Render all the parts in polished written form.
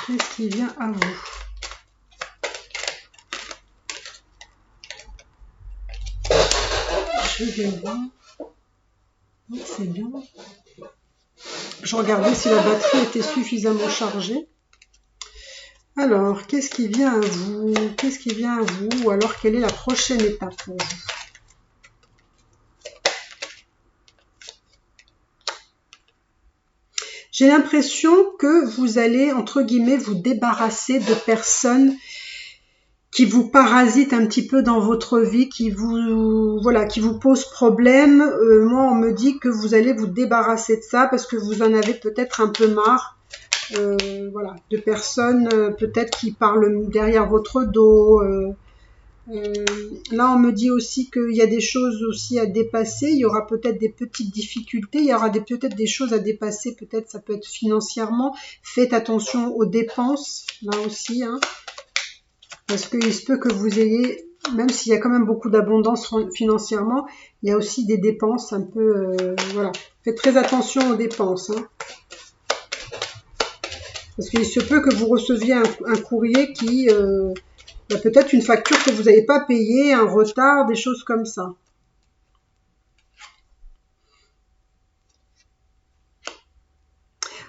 Qu'est-ce qui vient à vous? Je vais voir. C'est bien. Je regardais si la batterie était suffisamment chargée. Alors, qu'est-ce qui vient à vous? Qu'est-ce qui vient à vous? Ou alors, quelle est la prochaine étape pour vous? J'ai l'impression que vous allez, entre guillemets, vous débarrasser de personnes qui vous parasitent un petit peu dans votre vie, qui vous, voilà, qui vous posent problème. Moi, on me dit que vous allez vous débarrasser de ça parce que vous en avez peut-être un peu marre. Voilà, de personnes peut-être qui parlent derrière votre dos. Là, on me dit aussi qu'il y a des choses aussi à dépasser. Il y aura peut-être des petites difficultés. Il y aura peut-être des choses à dépasser. Peut-être ça peut être financièrement. Faites attention aux dépenses, là aussi, hein, parce qu'il se peut que vous ayez, même s'il y a quand même beaucoup d'abondance financièrement, il y a aussi des dépenses un peu, voilà. Faites très attention aux dépenses, hein. Parce qu'il se peut que vous receviez un courrier qui, il y a peut-être une facture que vous n'avez pas payée, un retard, des choses comme ça.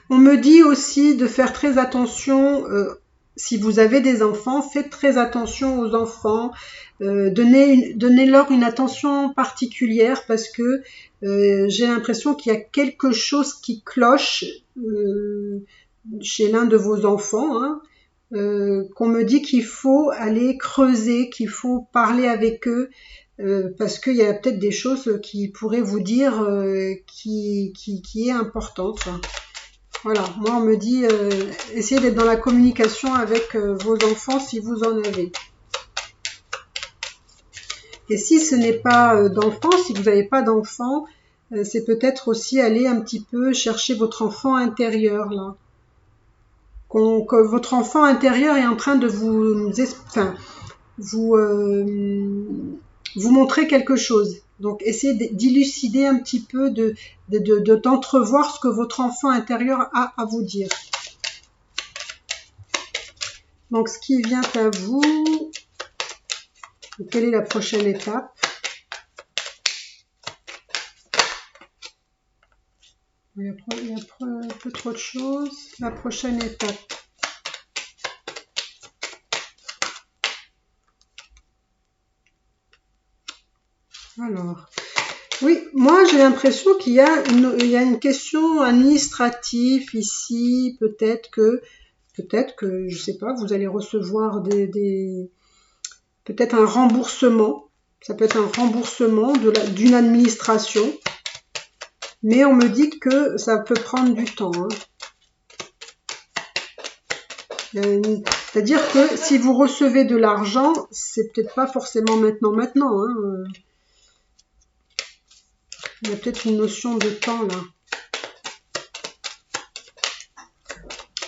On me dit aussi de faire très attention, si vous avez des enfants, faites très attention aux enfants, donnez-leur une attention particulière parce que j'ai l'impression qu'il y a quelque chose qui cloche chez l'un de vos enfants, hein, qu'on me dit qu'il faut aller creuser, qu'il faut parler avec eux, parce qu'il y a peut-être des choses qui pourraient vous dire qui est importante. Voilà, moi on me dit essayez d'être dans la communication avec vos enfants si vous en avez. Et si ce n'est pas d'enfants, si vous n'avez pas d'enfants, c'est peut-être aussi aller un petit peu chercher votre enfant intérieur là. Que votre enfant intérieur est en train de vous, enfin, vous montrer quelque chose. Donc, essayez d'élucider un petit peu, d'entrevoir ce que votre enfant intérieur a à vous dire. Donc, ce qui vient à vous, quelle est la prochaine étape? Il y a un peu trop de choses. La prochaine étape. Alors, oui, moi j'ai l'impression qu'il y a une question administrative ici. Peut-être que, je sais pas, vous allez recevoir peut-être un remboursement. Ça peut être un remboursement d'une administration. Mais on me dit que ça peut prendre du temps, hein. C'est-à-dire que si vous recevez de l'argent, c'est peut-être pas forcément maintenant, hein. Il y a peut-être une notion de temps là.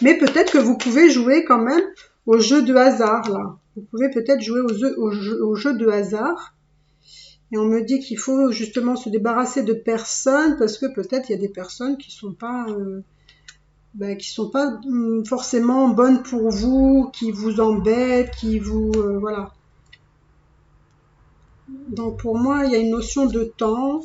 Mais peut-être que vous pouvez jouer quand même au jeu de hasard là. Vous pouvez peut-être jouer au jeu de hasard. Et on me dit qu'il faut justement se débarrasser de personnes parce que peut-être il y a des personnes qui sont pas forcément bonnes pour vous, qui vous embêtent, qui vous voilà. Donc pour moi, il y a une notion de temps.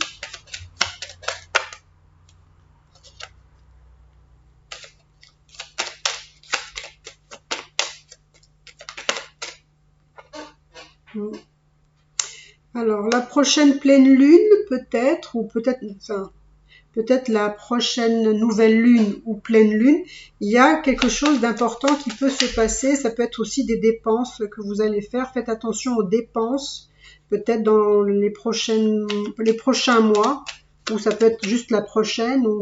Alors la prochaine pleine lune peut-être, ou peut-être la prochaine nouvelle lune ou pleine lune, il y a quelque chose d'important qui peut se passer. Ça peut être aussi des dépenses que vous allez faire. Faites attention aux dépenses, peut-être dans les prochains mois, ou ça peut être juste la prochaine, ou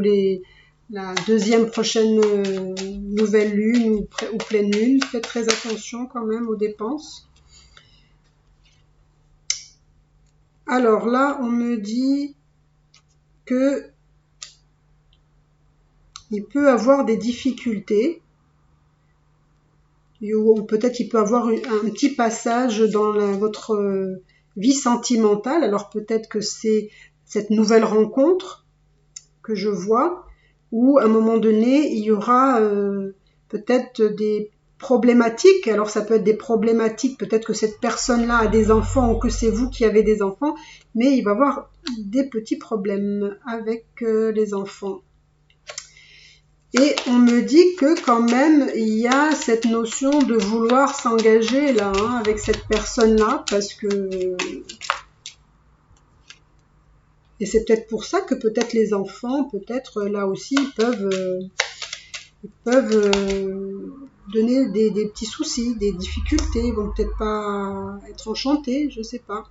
la deuxième prochaine nouvelle lune ou pleine lune. Faites très attention quand même aux dépenses. Alors là, on me dit que il peut avoir des difficultés, ou peut-être il peut avoir un petit passage dans votre vie sentimentale. Alors peut-être que c'est cette nouvelle rencontre que je vois, où à un moment donné, il y aura peut-être des problématiques. Alors ça peut être des problématiques, peut-être que cette personne-là a des enfants ou que c'est vous qui avez des enfants, mais il va y avoir des petits problèmes avec les enfants. Et on me dit que quand même, il y a cette notion de vouloir s'engager là, hein, avec cette personne-là, parce que... Et c'est peut-être pour ça que peut-être les enfants, peut-être là aussi, ils peuvent donner des petits soucis, des difficultés, ils vont peut-être pas être enchantés, je sais pas.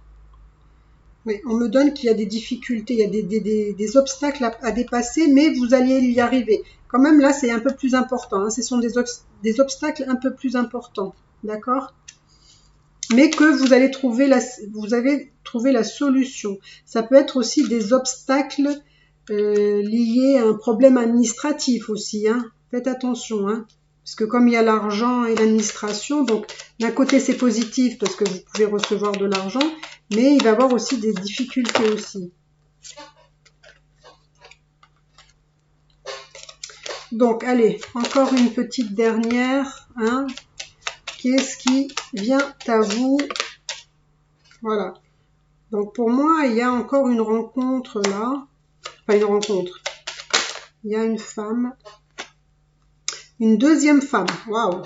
Oui, on me donne qu'il y a des difficultés, il y a des obstacles à dépasser, mais vous allez y arriver. Quand même, là, c'est un peu plus important. Hein, ce sont des obstacles un peu plus importants, d'accord? Mais que vous allez trouver la solution. Ça peut être aussi des obstacles liés à un problème administratif aussi. Hein. Faites attention, hein. Parce que comme il y a l'argent et l'administration, donc d'un côté c'est positif parce que vous pouvez recevoir de l'argent, mais il va y avoir aussi des difficultés aussi. Donc allez, encore une petite dernière. Hein. Qu'est-ce qui vient à vous? Voilà. Donc pour moi, il y a encore une rencontre là. Enfin une rencontre. Il y a une femme. Une deuxième femme. Waouh.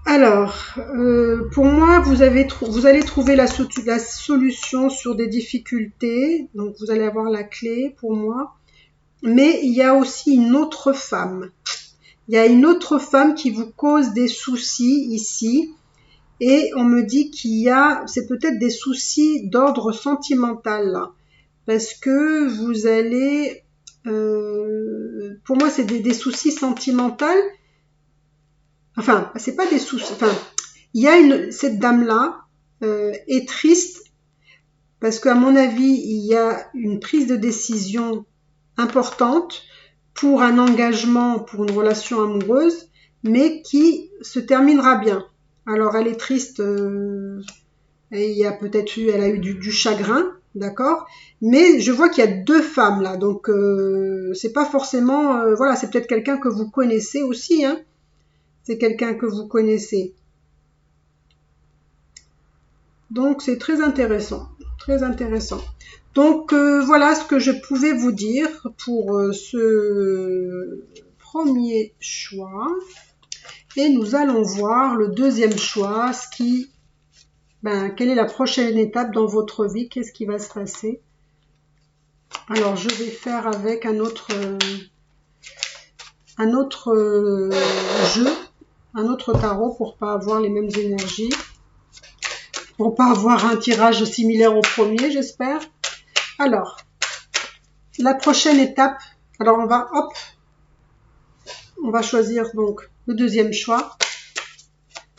Alors, pour moi, vous allez trouver la solution sur des difficultés. Donc, vous allez avoir la clé pour moi. Mais il y a aussi une autre femme. Il y a une autre femme qui vous cause des soucis ici. Et on me dit c'est peut-être des soucis d'ordre sentimental là. Parce que vous allez, pour moi, c'est des soucis sentimentaux. Enfin, c'est pas des soucis. Enfin, cette dame-là est triste parce qu'à mon avis, il y a une prise de décision importante pour un engagement, pour une relation amoureuse, mais qui se terminera bien. Alors, elle est triste. Et il y a elle a eu du chagrin, d'accord. Mais je vois qu'il y a deux femmes là, donc c'est pas forcément, voilà, c'est peut-être quelqu'un que vous connaissez aussi, hein. C'est quelqu'un que vous connaissez. Donc c'est très intéressant, très intéressant. Donc voilà ce que je pouvais vous dire pour ce premier choix. Et nous allons voir le deuxième choix, quelle est la prochaine étape dans votre vie, qu'est-ce qui va se passer. Alors je vais faire avec un autre jeu, un autre tarot pour pas avoir les mêmes énergies. Pour pas avoir un tirage similaire au premier, j'espère. Alors, la prochaine étape, alors on va choisir donc le deuxième choix.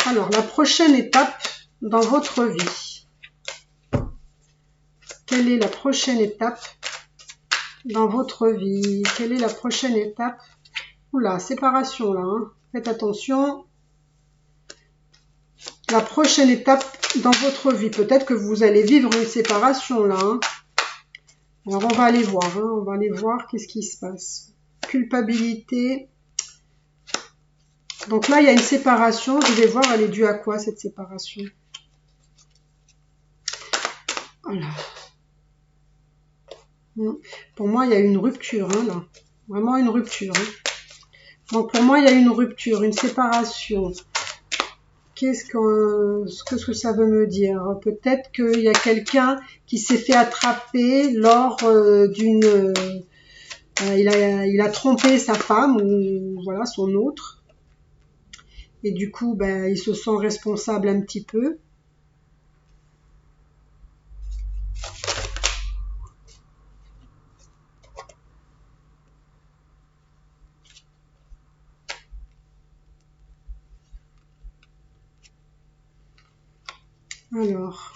Alors, la prochaine étape dans votre vie. Quelle est la prochaine étape dans votre vie? Quelle est la prochaine étape? Oula, séparation là, hein. Faites attention. La prochaine étape dans votre vie. Peut-être que vous allez vivre une séparation là. Hein. Alors on va aller voir. Hein. On va aller voir qu'est-ce qui se passe. Culpabilité. Donc là, il y a une séparation. Je vais voir, elle est due à quoi cette séparation? Voilà. Pour moi, il y a une rupture hein, là. Vraiment une rupture. Hein. Donc pour moi, il y a une rupture, une séparation. Qu'est-ce que ça veut me dire? Peut-être qu'il y a quelqu'un qui s'est fait attraper lors d'une... il a trompé sa femme ou voilà son autre. Et du coup, il se sent responsable un petit peu. Alors,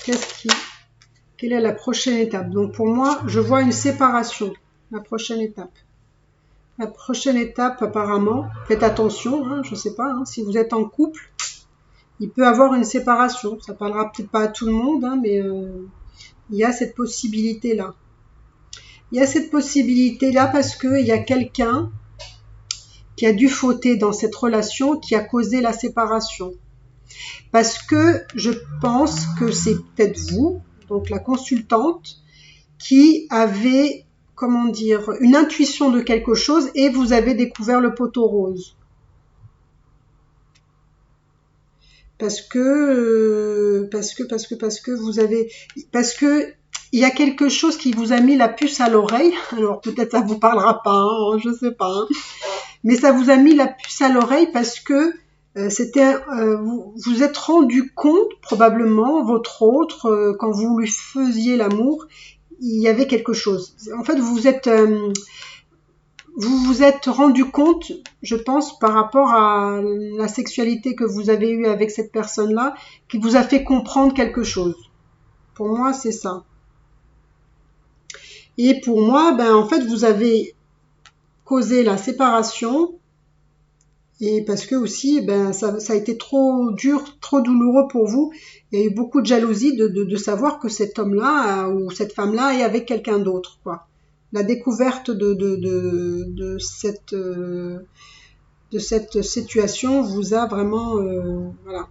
quelle est la prochaine étape? Donc pour moi, je vois une séparation, la prochaine étape. La prochaine étape, apparemment, faites attention, hein, je ne sais pas, hein, si vous êtes en couple, il peut avoir une séparation. Ça parlera peut-être pas à tout le monde, hein, mais il y a cette possibilité-là. Il y a cette possibilité-là parce qu'il y a quelqu'un qui a dû fauter dans cette relation qui a causé la séparation. Parce que je pense que c'est peut-être vous, donc la consultante, qui avez, comment dire, une intuition de quelque chose et vous avez découvert le poteau rose. Parce que il y a quelque chose qui vous a mis la puce à l'oreille. Alors peut-être ça vous parlera pas, hein, je sais pas, hein. Mais ça vous a mis la puce à l'oreille parce que vous êtes rendu compte probablement votre autre quand vous lui faisiez l'amour, il y avait quelque chose. En fait, vous vous êtes rendu compte, je pense, par rapport à la sexualité que vous avez eue avec cette personne-là, qui vous a fait comprendre quelque chose. Pour moi, c'est ça. Et pour moi, ben en fait, vous avez causé la séparation. Et parce que aussi, ben, ça a été trop dur, trop douloureux pour vous. Il y a eu beaucoup de jalousie de savoir que cet homme-là ou cette femme-là est avec quelqu'un d'autre, quoi. La découverte de cette situation vous a vraiment, voilà.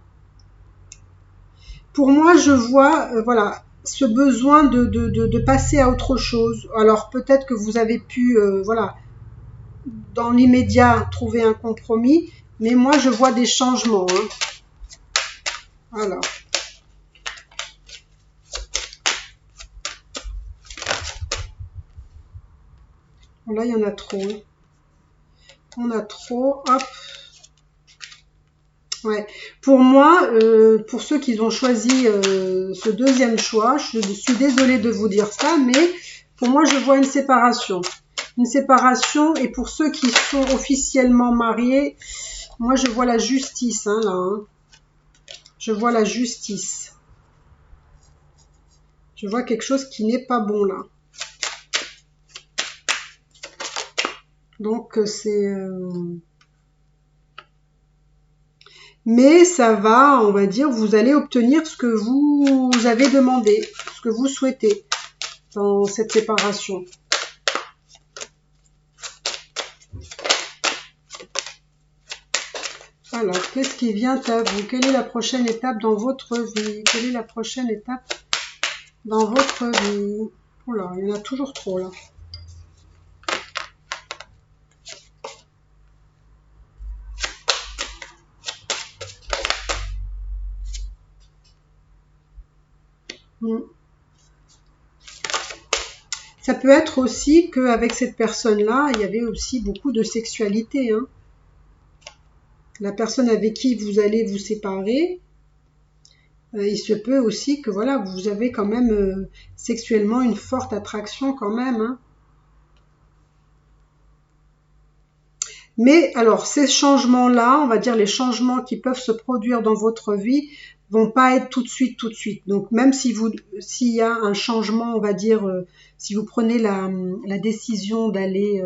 Pour moi, je vois, voilà, ce besoin de passer à autre chose. Alors peut-être que vous avez pu, voilà, dans l'immédiat trouver un compromis, mais moi je vois des changements, hein. Alors, là il y en a trop, hein. On a trop, hop. Ouais. Pour moi, pour ceux qui ont choisi ce deuxième choix, je suis désolée de vous dire ça, mais pour moi je vois une séparation. Une séparation, et pour ceux qui sont officiellement mariés, moi je vois la justice, hein, là, hein. Je vois la justice. Je vois quelque chose qui n'est pas bon là. Donc c'est... Mais ça va, on va dire, vous allez obtenir ce que vous avez demandé, ce que vous souhaitez dans cette séparation. Alors, qu'est-ce qui vient à vous? Quelle est la prochaine étape dans votre vie? Quelle est la prochaine étape dans votre vie? Oula, il y en a toujours trop là. Ça peut être aussi qu'avec cette personne-là, il y avait aussi beaucoup de sexualité, hein. La personne avec qui vous allez vous séparer, il se peut aussi que voilà, vous avez quand même sexuellement une forte attraction quand même, hein. Mais alors, ces changements-là, on va dire les changements qui peuvent se produire dans votre vie, vont pas être tout de suite, tout de suite. Donc même si s'il y a un changement, on va dire, si vous prenez la décision d'aller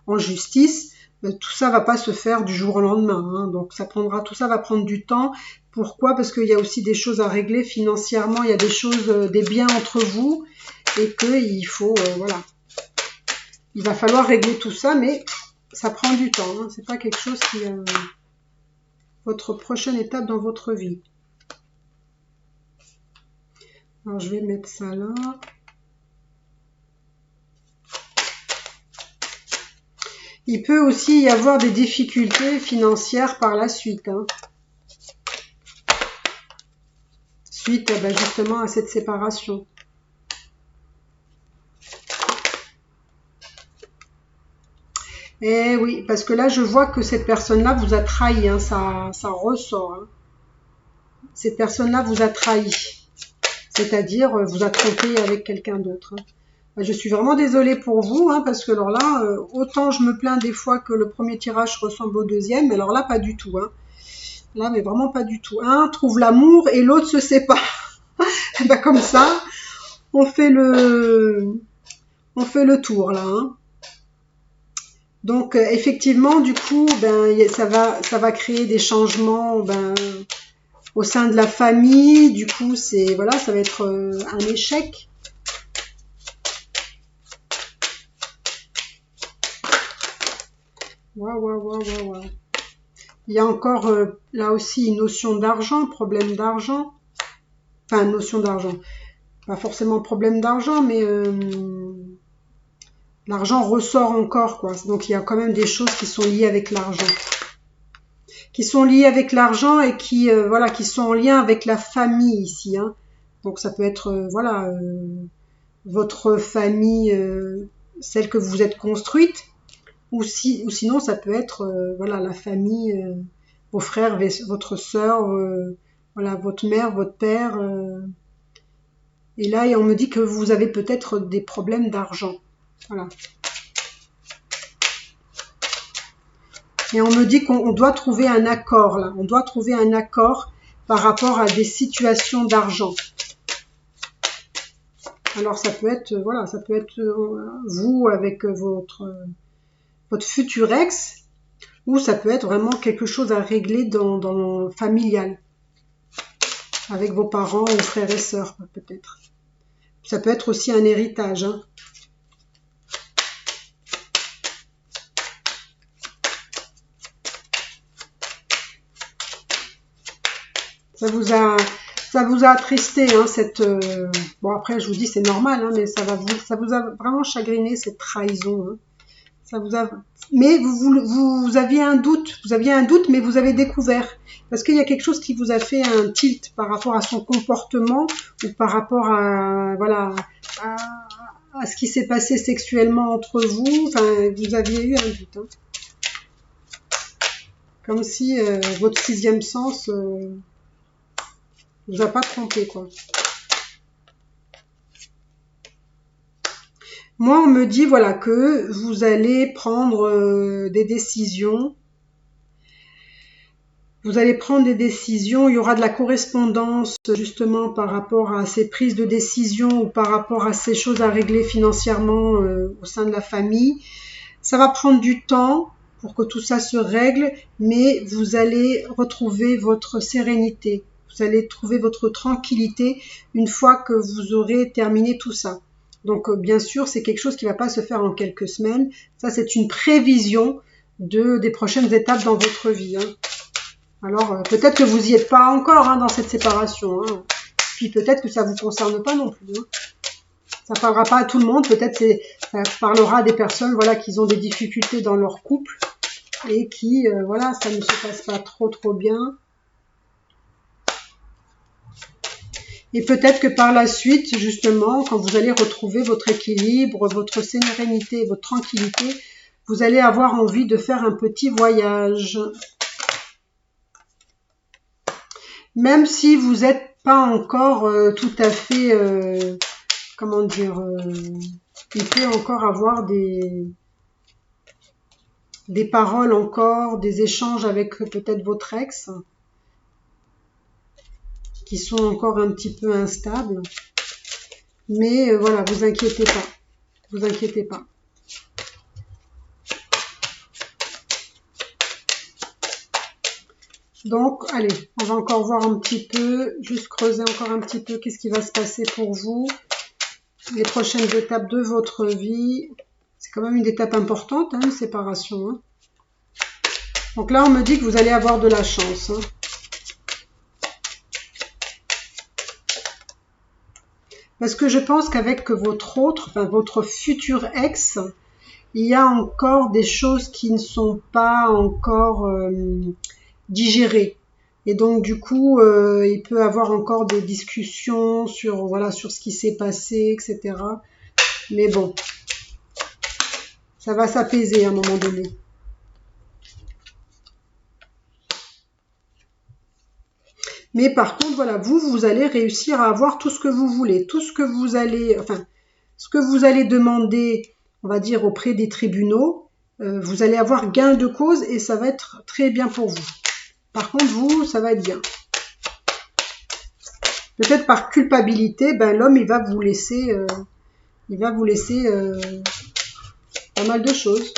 en justice, tout ça va pas se faire du jour au lendemain, hein. Donc tout ça va prendre du temps. Pourquoi? Parce qu'il y a aussi des choses à régler financièrement, il y a des choses, des biens entre vous, et que il faut, voilà, il va falloir régler tout ça, mais ça prend du temps, hein. C'est pas quelque chose qui est votre prochaine étape dans votre vie. Alors je vais mettre ça là. Il peut aussi y avoir des difficultés financières par la suite, hein. Suite justement à cette séparation. Eh oui, parce que là je vois que cette personne-là vous a trahi, hein, ça ressort, hein. Cette personne-là vous a trahi, c'est-à-dire vous a trompé avec quelqu'un d'autre, hein. Je suis vraiment désolée pour vous, hein, parce que alors là, autant je me plains des fois que le premier tirage ressemble au deuxième, mais alors là pas du tout, hein. Là, mais vraiment pas du tout. Un trouve l'amour et l'autre se sépare. Et ben comme ça, on fait le tour là, hein. Donc effectivement, du coup, ben ça va créer des changements, ben au sein de la famille. Du coup, c'est voilà, ça va être un échec. Waouh, waouh, waouh, waouh, waouh. Il y a encore là aussi une notion d'argent, problème d'argent. Enfin, notion d'argent. Pas forcément problème d'argent, mais l'argent ressort encore, quoi. Donc il y a quand même des choses qui sont liées avec l'argent. Qui sont liées avec l'argent et qui, voilà, qui sont en lien avec la famille ici, hein. Donc ça peut être, voilà, votre famille, celle que vous êtes construite, ou sinon ça peut être, voilà, la famille, vos frères, votre sœur, voilà, votre mère, votre père. Et là, on me dit que vous avez peut-être des problèmes d'argent. Voilà. Et on me dit qu'on doit trouver un accord là. On doit trouver un accord par rapport à des situations d'argent. Alors ça peut être, voilà, ça peut être vous avec votre futur ex, ou ça peut être vraiment quelque chose à régler dans familial, avec vos parents ou frères et sœurs peut-être. Ça peut être aussi un héritage, hein. Ça vous a attristé, hein, cette... bon, après, je vous dis, c'est normal, hein, mais ça vous a vraiment chagriné, cette trahison. Hein. Ça vous a... Mais vous aviez un doute, mais vous avez découvert. Parce qu'il y a quelque chose qui vous a fait un tilt par rapport à son comportement ou par rapport à, voilà, à ce qui s'est passé sexuellement entre vous. Enfin, vous aviez eu un doute. Hein. Comme si votre sixième sens... vous a pas trompé, quoi. Moi, on me dit, voilà, que vous allez prendre des décisions. Vous allez prendre des décisions. Il y aura de la correspondance, justement, par rapport à ces prises de décision ou par rapport à ces choses à régler financièrement au sein de la famille. Ça va prendre du temps pour que tout ça se règle, mais vous allez retrouver votre sérénité. Vous allez trouver votre tranquillité une fois que vous aurez terminé tout ça. Donc bien sûr, c'est quelque chose qui ne va pas se faire en quelques semaines. Ça, c'est une prévision des prochaines étapes dans votre vie. Hein. Alors peut-être que vous n'y êtes pas encore hein, dans cette séparation. Hein. Puis peut-être que ça ne vous concerne pas non plus. Hein. Ça parlera pas à tout le monde. Peut-être ça parlera à des personnes voilà, qui ont des difficultés dans leur couple et qui, voilà, ça ne se passe pas trop bien. Et peut-être que par la suite, justement, quand vous allez retrouver votre équilibre, votre sérénité, votre tranquillité, vous allez avoir envie de faire un petit voyage. Même si vous n'êtes pas encore tout à fait, comment dire, il peut encore avoir des paroles encore, des échanges avec peut-être votre ex, qui sont encore un petit peu instables. Mais voilà, vous inquiétez pas. Vous inquiétez pas. Donc, allez, on va encore voir un petit peu, juste creuser encore un petit peu qu'est-ce qui va se passer pour vous. Les prochaines étapes de votre vie. C'est quand même une étape importante, hein, une séparation. Hein. Donc là, on me dit que vous allez avoir de la chance. Hein. Parce que je pense qu'avec votre futur ex, il y a encore des choses qui ne sont pas encore digérées. Et donc du coup, il peut avoir encore des discussions sur voilà sur ce qui s'est passé, etc. Mais bon, ça va s'apaiser à un moment donné. Mais par contre, voilà, vous allez réussir à avoir tout ce que vous voulez, tout ce que vous allez, enfin, ce que vous allez demander, on va dire, auprès des tribunaux, vous allez avoir gain de cause et ça va être très bien pour vous. Par contre, vous, ça va être bien. Peut-être par culpabilité, ben, l'homme, il va vous laisser pas mal de choses.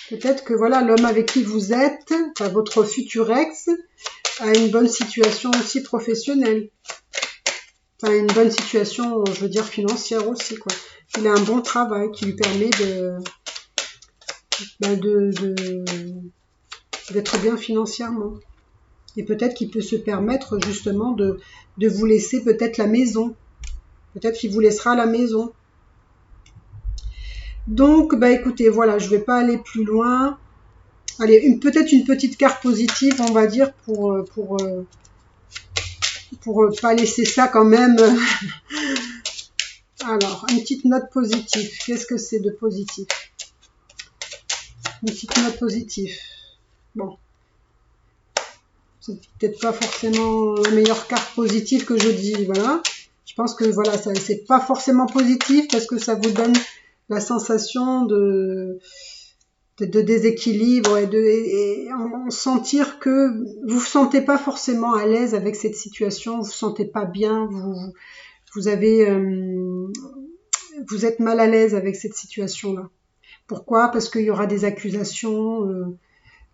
Peut-être que voilà, l'homme avec qui vous êtes, enfin, votre futur ex, a une bonne situation aussi professionnelle. Enfin, une bonne situation, je veux dire, financière aussi, quoi. Il a un bon travail qui lui permet d'être bien financièrement. Et peut-être qu'il peut se permettre justement de vous laisser peut-être la maison. Peut-être qu'il vous laissera la maison. Donc, bah écoutez, voilà, je vais pas aller plus loin. Allez, peut-être une petite carte positive, on va dire, pour pas laisser ça quand même. Alors, une petite note positive. Qu'est-ce que c'est de positif? Une petite note positive. Bon. C'est peut-être pas forcément la meilleure carte positive que je dis, voilà. Je pense que voilà, ça c'est pas forcément positif parce que ça vous donne la sensation de déséquilibre et en sentir que vous vous sentez pas forcément à l'aise avec cette situation, vous vous sentez pas bien, vous êtes mal à l'aise avec cette situation-là. Pourquoi? Parce qu'il y aura des accusations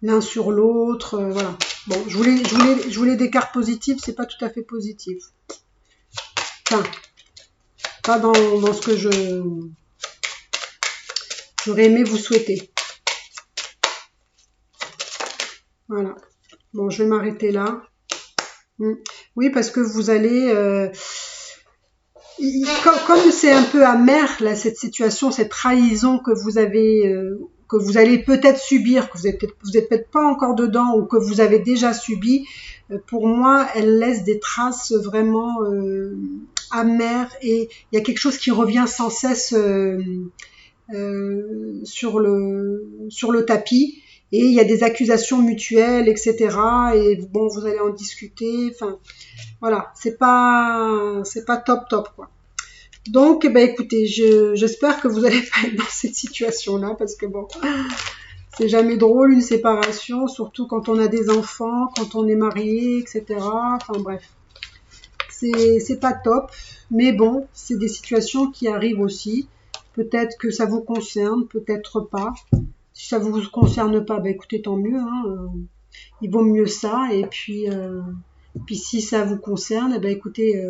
l'un sur l'autre, voilà. Bon, je voulais des cartes positives, c'est pas tout à fait positif. Enfin, pas dans ce que j'aurais aimé vous souhaiter. Voilà. Bon, je vais m'arrêter là. Oui, parce que vous allez... comme c'est un peu amer, là, cette situation, cette trahison que vous avez... que vous allez peut-être subir, que vous êtes peut-être pas encore dedans ou que vous avez déjà subi, pour moi, elle laisse des traces vraiment amères et il y a quelque chose qui revient sans cesse sur le tapis et il y a des accusations mutuelles, etc. Et bon, vous allez en discuter. Enfin, voilà, c'est pas top quoi. Donc, ben écoutez, j'espère que vous allez pas être dans cette situation-là parce que bon. C'est jamais drôle une séparation, surtout quand on a des enfants, quand on est marié, etc. Enfin bref, c'est pas top, mais bon, c'est des situations qui arrivent aussi. Peut-être que ça vous concerne, peut-être pas. Si ça vous concerne pas, bah écoutez, tant mieux. Hein, il vaut mieux ça. Et puis si ça vous concerne, bah écoutez.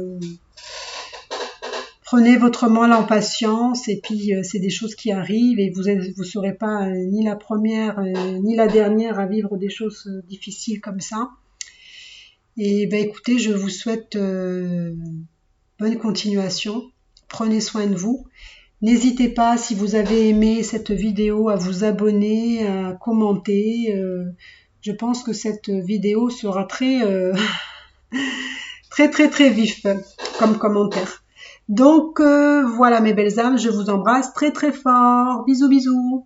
Prenez votre mal en patience et puis c'est des choses qui arrivent et vous serez pas ni la première ni la dernière à vivre des choses difficiles comme ça. Et ben écoutez, je vous souhaite bonne continuation. Prenez soin de vous. N'hésitez pas, si vous avez aimé cette vidéo, à vous abonner, à commenter. Je pense que cette vidéo sera très très vif comme commentaire. Donc voilà mes belles âmes, je vous embrasse très très fort. Bisous bisous.